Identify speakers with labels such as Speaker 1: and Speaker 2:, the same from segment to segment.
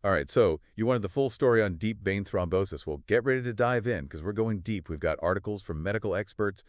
Speaker 1: All right, so you wanted the full story on deep vein thrombosis. Well, get ready to dive in because we're going deep. We've got articles from medical experts,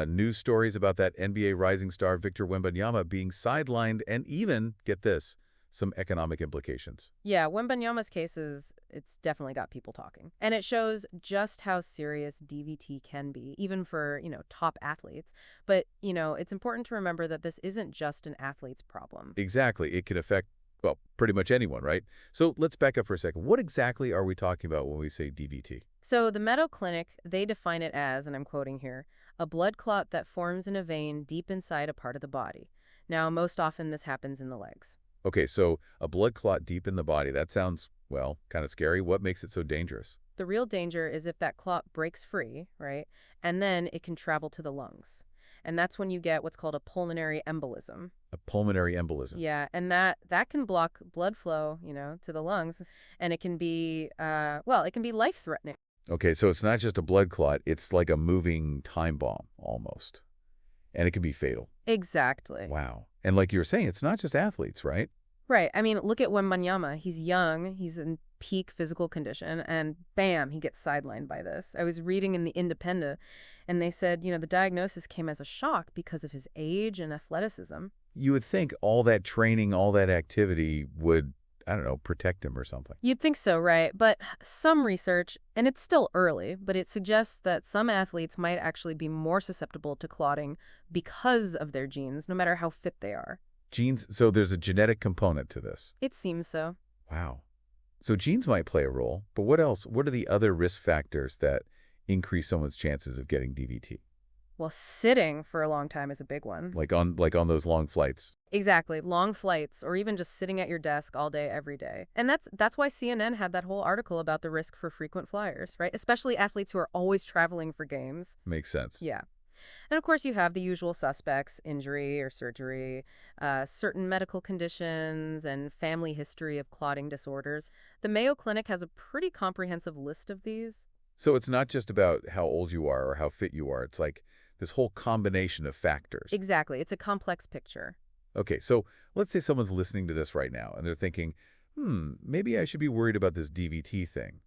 Speaker 1: news stories about that NBA rising star Victor Wembanyama being sidelined, and even, get this, some economic implications.
Speaker 2: Yeah, Wembanyama's cases, it's definitely got people talking. And it shows just how serious DVT can be, even for, top athletes. But, it's important to remember that this isn't just an athlete's problem.
Speaker 1: Exactly. It can affect, well, pretty much anyone, right? So let's back up for a second. What exactly are we talking about when we say DVT?
Speaker 2: So the Meadow Clinic, they define it as, and I'm quoting here, a blood clot that forms in a vein deep inside a part of the body. Now, most often this happens in the legs.
Speaker 1: Okay, so a blood clot deep in the body. That sounds, well, kind of scary. What makes it so dangerous?
Speaker 2: The real danger is if that clot breaks free, right? And then it can travel to the lungs. And that's when you get what's called a pulmonary embolism.
Speaker 1: A pulmonary embolism.
Speaker 2: Yeah, and that can block blood flow, to the lungs, and it can be well, it can be life-threatening.
Speaker 1: Okay, so it's not just a blood clot. It's like a moving time bomb, almost. And it can be fatal.
Speaker 2: Exactly.
Speaker 1: Wow. And like you were saying, it's not just athletes, right?
Speaker 2: Right. I mean, look at Wembanyama. He's young, he's in peak physical condition, and bam, he gets sidelined by this. I was reading in the Independent, and they said, the diagnosis came as a shock because of his age and athleticism.
Speaker 1: You would think all that training, all that activity would, I don't know, protect him or something.
Speaker 2: You'd think so, right? But some research, and it's still early, but it suggests that some athletes might actually be more susceptible to clotting because of their genes, no matter how fit they are.
Speaker 1: Genes, so there's a genetic component to this.
Speaker 2: It seems so.
Speaker 1: Wow. So genes might play a role, but what else? What are the other risk factors that increase someone's chances of getting DVT?
Speaker 2: Well, sitting for a long time is a big one.
Speaker 1: Like on those long flights.
Speaker 2: Exactly. Long flights or even just sitting at your desk all day, every day. And that's why CNN had that whole article about the risk for frequent flyers, right? Especially athletes who are always traveling for games.
Speaker 1: Makes sense.
Speaker 2: Yeah. And of course, you have the usual suspects, injury or surgery, certain medical conditions, and family history of clotting disorders. The Mayo Clinic has a pretty comprehensive list of these.
Speaker 1: So it's not just about how old you are or how fit you are. It's like this whole combination of factors.
Speaker 2: Exactly. It's a complex picture.
Speaker 1: Okay, so let's say someone's listening to this right now and they're thinking, maybe I should be worried about this DVT thing.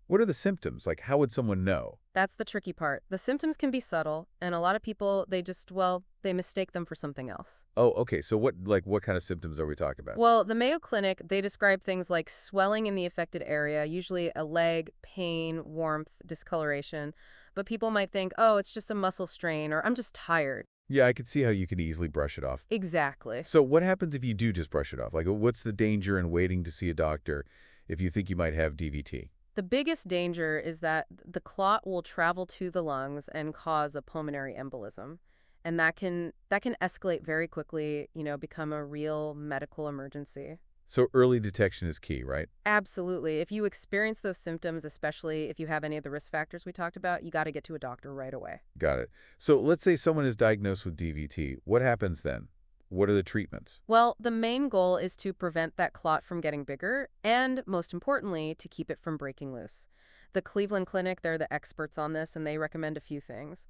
Speaker 1: What are the symptoms? Like, how would someone know?
Speaker 2: That's the tricky part. The symptoms can be subtle, and a lot of people, they just, well, they mistake them for something else.
Speaker 1: Oh, okay, so what kind of symptoms are we talking about?
Speaker 2: Well, the Mayo Clinic, they describe things like swelling in the affected area, usually a leg, pain, warmth, discoloration. But people might think, oh, it's just a muscle strain, or I'm just tired.
Speaker 1: Yeah, I could see how you could easily brush it off.
Speaker 2: Exactly.
Speaker 1: So what happens if you do just brush it off? Like, what's the danger in waiting to see a doctor if you think you might have DVT?
Speaker 2: The biggest danger is that the clot will travel to the lungs and cause a pulmonary embolism. And that can escalate very quickly, become a real medical emergency.
Speaker 1: So early detection is key, right?
Speaker 2: Absolutely. If you experience those symptoms, especially if you have any of the risk factors we talked about, you got to get to a doctor right away.
Speaker 1: Got it. So let's say someone is diagnosed with DVT. What happens then? What are the treatments?
Speaker 2: Well, the main goal is to prevent that clot from getting bigger and, most importantly, to keep it from breaking loose. The Cleveland Clinic, they're the experts on this, and they recommend a few things.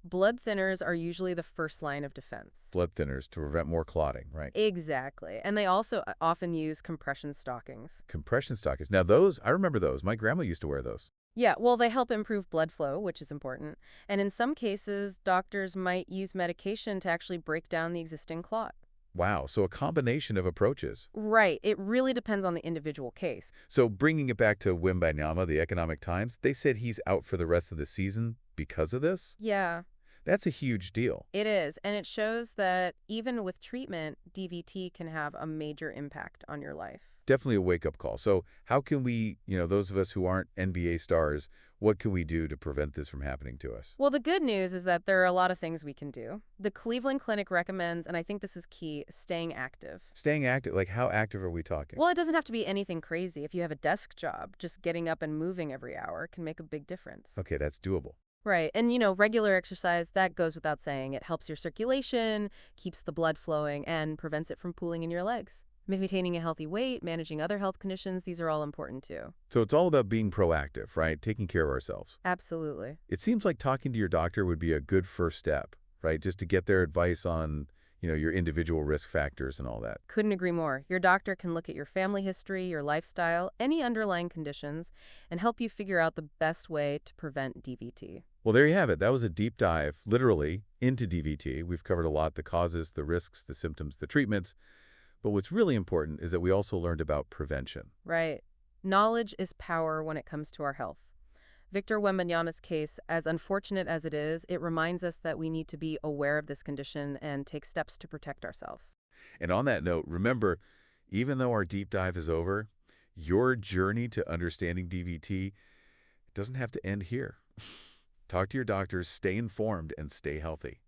Speaker 2: Blood thinners are usually the first line of defense.
Speaker 1: Blood thinners to prevent more clotting, right?
Speaker 2: Exactly. And they also often use compression stockings.
Speaker 1: Compression stockings. Now those, I remember those. My grandma used to wear those.
Speaker 2: Yeah, well, they help improve blood flow, which is important. And in some cases, doctors might use medication to actually break down the existing clot.
Speaker 1: Wow, so a combination of approaches.
Speaker 2: Right. It really depends on the individual case.
Speaker 1: So bringing it back to Wembanyama, the Economic Times, they said he's out for the rest of the season because of this?
Speaker 2: Yeah,
Speaker 1: That's a huge deal.
Speaker 2: it is. And it shows that even with treatment, DVT can have a major impact on your life.
Speaker 1: Definitely a wake-up call. So how can we, those of us who aren't NBA stars, what can we do to prevent this from happening to us?
Speaker 2: Well, the good news is that there are a lot of things we can do. The Cleveland Clinic recommends, and I think this is key, staying active.
Speaker 1: Staying active, like how active are we talking?
Speaker 2: Well, it doesn't have to be anything crazy. If you have a desk job, just getting up and moving every hour can make a big difference.
Speaker 1: Okay, that's doable.
Speaker 2: Right. And, regular exercise, that goes without saying. It helps your circulation, keeps the blood flowing, and prevents it from pooling in your legs. Maintaining a healthy weight, managing other health conditions, these are all important too.
Speaker 1: So it's all about being proactive, right? Taking care of ourselves.
Speaker 2: Absolutely.
Speaker 1: It seems like talking to your doctor would be a good first step, right? Just to get their advice on, your individual risk factors and all that.
Speaker 2: Couldn't agree more. Your doctor can look at your family history, your lifestyle, any underlying conditions, and help you figure out the best way to prevent DVT.
Speaker 1: Well, there you have it. That was a deep dive, literally, into DVT. We've covered a lot: the causes, the risks, the symptoms, the treatments. But what's really important is that we also learned about prevention.
Speaker 2: Right. Knowledge is power when it comes to our health. Victor Wembanyama's case, as unfortunate as it is, it reminds us that we need to be aware of this condition and take steps to protect ourselves.
Speaker 1: And on that note, remember, even though our deep dive is over, your journey to understanding DVT doesn't have to end here. Talk to your doctors, stay informed, and stay healthy.